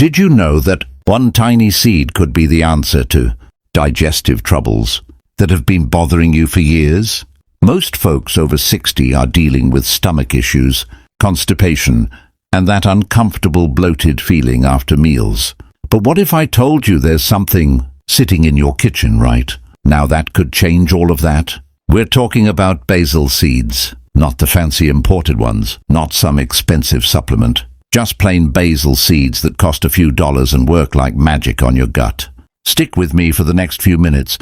Did you know that one tiny seed could be the answer to digestive troubles that have been bothering you for years? Most folks over 60 are dealing with stomach issues, constipation, and that uncomfortable bloated feeling after meals. But what if I told you there's something sitting in your kitchen right now that could change all of that? We're talking about basil seeds, not the fancy imported ones, not some expensive supplement. Just plain basil seeds that cost a few dollars and work like magic on your gut. Stick with me for the next few minutes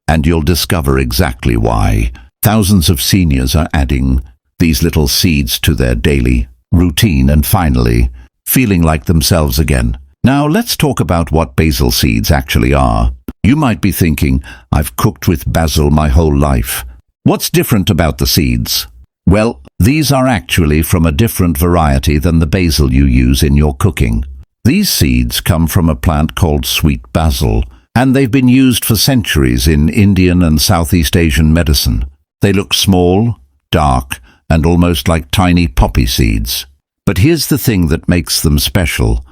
and you'll discover exactly why. Thousands of seniors are adding these little seeds to their daily routine and finally feeling like themselves again. Now let's talk about what basil seeds actually are. You might be thinking, I've cooked with basil my whole life. What's different about the seeds? Well, these are actually from a different variety than the basil you use in your cooking. These seeds come from a plant called sweet basil, and they've been used for centuries in Indian and Southeast Asian medicine. They look small, dark, and almost like tiny poppy seeds. But here's the thing that makes them special.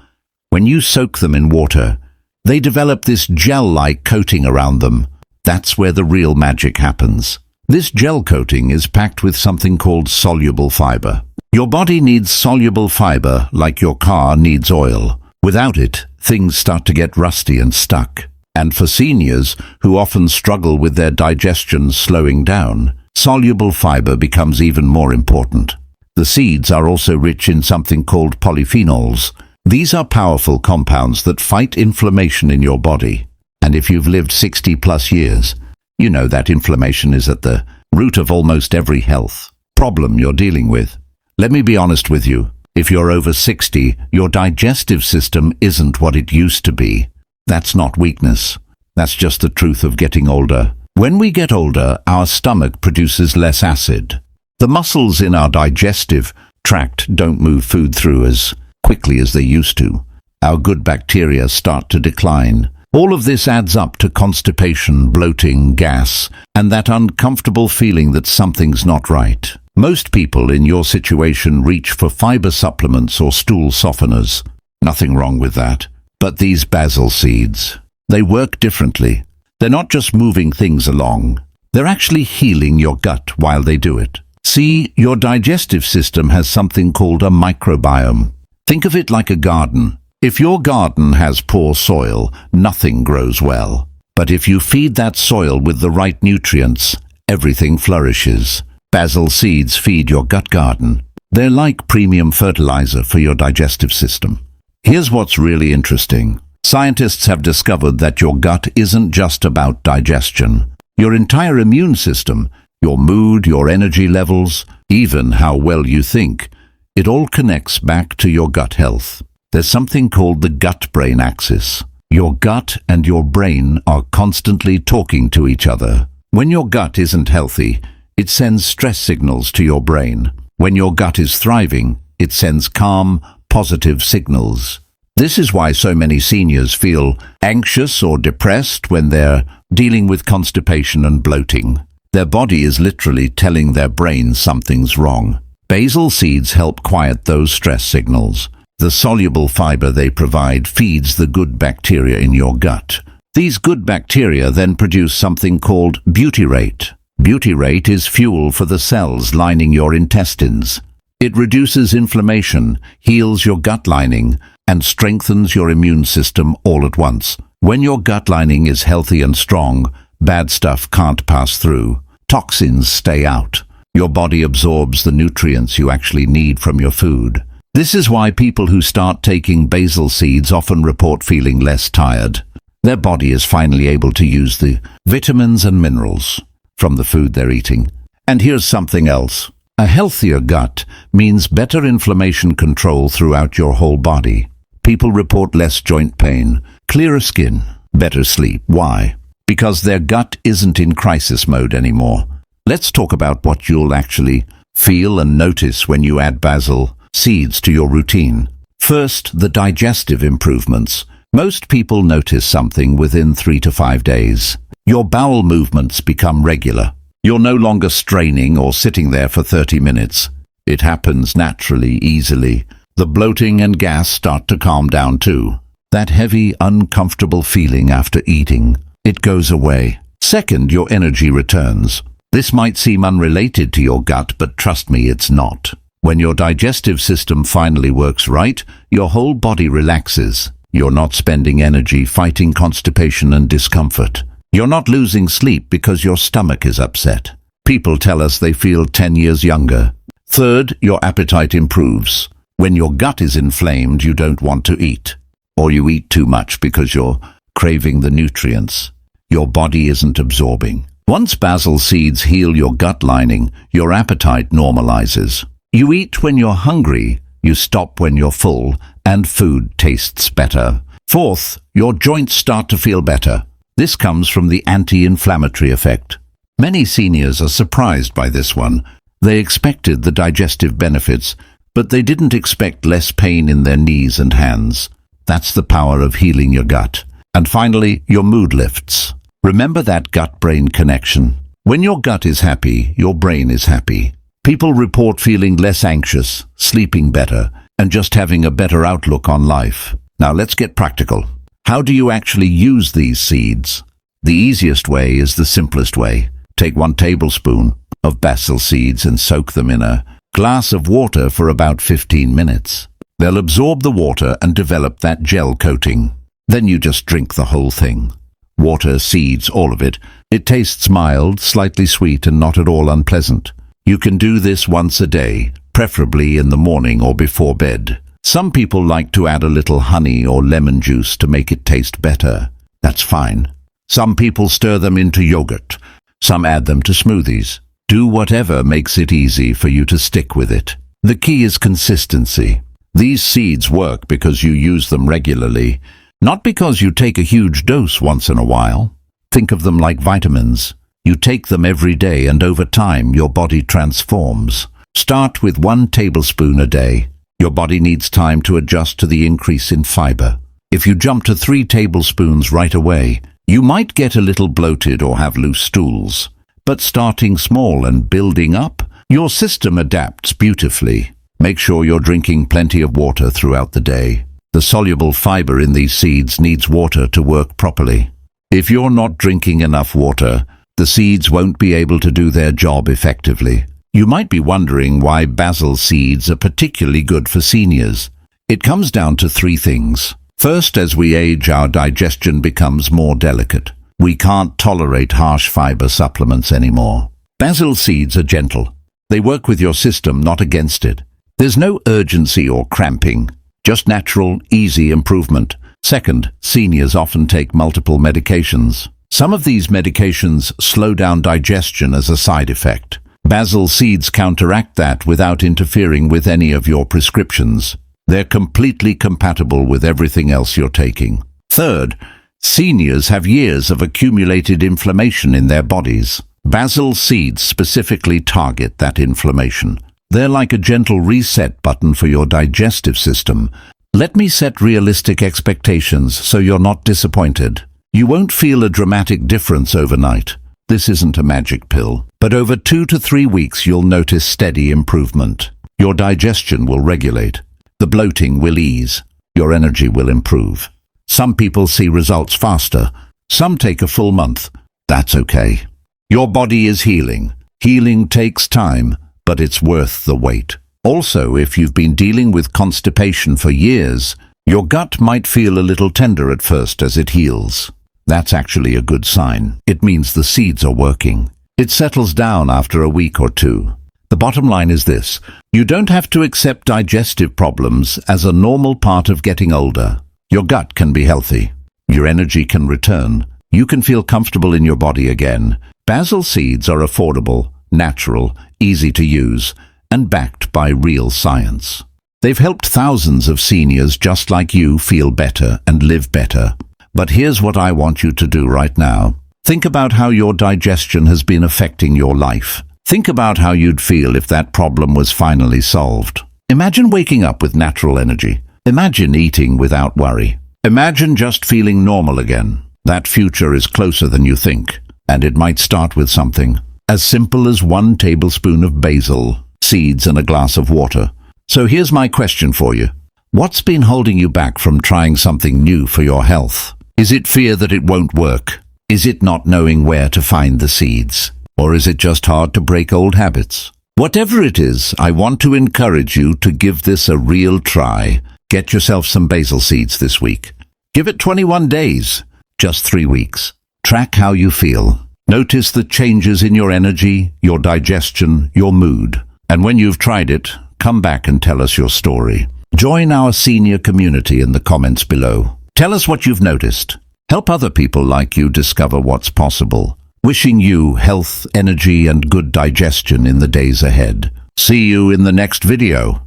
When you soak them in water, they develop this gel-like coating around them. That's where the real magic happens. This gel coating is packed with something called soluble fiber. Your body needs soluble fiber like your car needs oil. Without it, things start to get rusty and stuck. And for seniors who often struggle with their digestion slowing down, soluble fiber becomes even more important. The seeds are also rich in something called polyphenols. These are powerful compounds that fight inflammation in your body. And if you've lived 60 plus years, you know that inflammation is at the root of almost every health problem you're dealing with. Let me be honest with you. If you're over 60, your digestive system isn't what it used to be. That's not weakness. That's just the truth of getting older. When we get older, our stomach produces less acid. The muscles in our digestive tract don't move food through as quickly as they used to. Our good bacteria start to decline. All of this adds up to constipation, bloating, gas, and that uncomfortable feeling that something's not right. Most people in your situation reach for fiber supplements or stool softeners. Nothing wrong with that. But these basil seeds, they work differently. They're not just moving things along. They're actually healing your gut while they do it. See, your digestive system has something called a microbiome. Think of it like a garden. If your garden has poor soil, nothing grows well. But if you feed that soil with the right nutrients, everything flourishes. Basil seeds feed your gut garden. They're like premium fertilizer for your digestive system. Here's what's really interesting. Scientists have discovered that your gut isn't just about digestion. Your entire immune system, your mood, your energy levels, even how well you think, it all connects back to your gut health. There's something called the gut-brain axis. Your gut and your brain are constantly talking to each other. When your gut isn't healthy, it sends stress signals to your brain. When your gut is thriving, it sends calm, positive signals. This is why so many seniors feel anxious or depressed when they're dealing with constipation and bloating. Their body is literally telling their brain something's wrong. Basil seeds help quiet those stress signals. The soluble fiber they provide feeds the good bacteria in your gut. These good bacteria then produce something called butyrate. Butyrate is fuel for the cells lining your intestines. It reduces inflammation, heals your gut lining, and strengthens your immune system all at once. When your gut lining is healthy and strong, bad stuff can't pass through. Toxins stay out. Your body absorbs the nutrients you actually need from your food. This is why people who start taking basil seeds often report feeling less tired. Their body is finally able to use the vitamins and minerals from the food they're eating. And here's something else. A healthier gut means better inflammation control throughout your whole body. People report less joint pain, clearer skin, better sleep. Why? Because their gut isn't in crisis mode anymore. Let's talk about what you'll actually feel and notice when you add basil seeds to your routine. First, the digestive improvements. Most people notice something within 3 to 5 days. Your bowel movements become regular. You're no longer straining or sitting there for 30 minutes. It happens naturally, easily. The bloating and gas start to calm down too. That heavy, uncomfortable feeling after eating, it goes away. Second, your energy returns. This might seem unrelated to your gut, but trust me, it's not. When your digestive system finally works right, your whole body relaxes. You're not spending energy fighting constipation and discomfort. You're not losing sleep because your stomach is upset. People tell us they feel 10 years younger. Third, your appetite improves. When your gut is inflamed, you don't want to eat. Or you eat too much because you're craving the nutrients your body isn't absorbing. Once basil seeds heal your gut lining, your appetite normalizes. You eat when you're hungry, you stop when you're full, and food tastes better. Fourth, your joints start to feel better. This comes from the anti-inflammatory effect. Many seniors are surprised by this one. They expected the digestive benefits, but they didn't expect less pain in their knees and hands. That's the power of healing your gut. And finally, your mood lifts. Remember that gut-brain connection. When your gut is happy, your brain is happy. People report feeling less anxious, sleeping better, and just having a better outlook on life. Now let's get practical. How do you actually use these seeds? The easiest way is the simplest way. Take 1 tablespoon of basil seeds and soak them in a glass of water for about 15 minutes. They'll absorb the water and develop that gel coating. Then you just drink the whole thing. Water, seeds, all of it. It tastes mild, slightly sweet, and not at all unpleasant. You can do this once a day, preferably in the morning or before bed. Some people like to add a little honey or lemon juice to make it taste better. That's fine. Some people stir them into yogurt. Some add them to smoothies. Do whatever makes it easy for you to stick with it. The key is consistency. These seeds work because you use them regularly, not because you take a huge dose once in a while. Think of them like vitamins. You take them every day and over time your body transforms. Start with 1 tablespoon a day. Your body needs time to adjust to the increase in fiber. If you jump to 3 tablespoons right away, you might get a little bloated or have loose stools. But starting small and building up, your system adapts beautifully. Make sure you're drinking plenty of water throughout the day. The soluble fiber in these seeds needs water to work properly. If you're not drinking enough water, the seeds won't be able to do their job effectively. You might be wondering why basil seeds are particularly good for seniors. It comes down to 3 things. First, as we age, our digestion becomes more delicate. We can't tolerate harsh fiber supplements anymore. Basil seeds are gentle. They work with your system, not against it. There's no urgency or cramping. Just natural, easy improvement. Second, seniors often take multiple medications. Some of these medications slow down digestion as a side effect. Basil seeds counteract that without interfering with any of your prescriptions. They're completely compatible with everything else you're taking. Third, seniors have years of accumulated inflammation in their bodies. Basil seeds specifically target that inflammation. They're like a gentle reset button for your digestive system. Let me set realistic expectations so you're not disappointed. You won't feel a dramatic difference overnight. This isn't a magic pill. But over 2 to 3 weeks you'll notice steady improvement. Your digestion will regulate. The bloating will ease. Your energy will improve. Some people see results faster. Some take a full month. That's okay. Your body is healing. Healing takes time, but it's worth the wait. Also, if you've been dealing with constipation for years, your gut might feel a little tender at first as it heals. That's actually a good sign. It means the seeds are working. It settles down after a week or 2. The bottom line is this: you don't have to accept digestive problems as a normal part of getting older. Your gut can be healthy. Your energy can return. You can feel comfortable in your body again. Basil seeds are affordable, natural, easy to use, and backed by real science. They've helped thousands of seniors just like you feel better and live better. But here's what I want you to do right now. Think about how your digestion has been affecting your life. Think about how you'd feel if that problem was finally solved. Imagine waking up with natural energy. Imagine eating without worry. Imagine just feeling normal again. That future is closer than you think, and it might start with something as simple as 1 tablespoon of basil seeds and a glass of water. So here's my question for you. What's been holding you back from trying something new for your health? Is it fear that it won't work? Is it not knowing where to find the seeds? Or is it just hard to break old habits? Whatever it is, I want to encourage you to give this a real try. Get yourself some basil seeds this week. Give it 21 days, just 3 weeks. Track how you feel. Notice the changes in your energy, your digestion, your mood. And when you've tried it, come back and tell us your story. Join our senior community in the comments below. Tell us what you've noticed. Help other people like you discover what's possible. Wishing you health, energy, and good digestion in the days ahead. See you in the next video.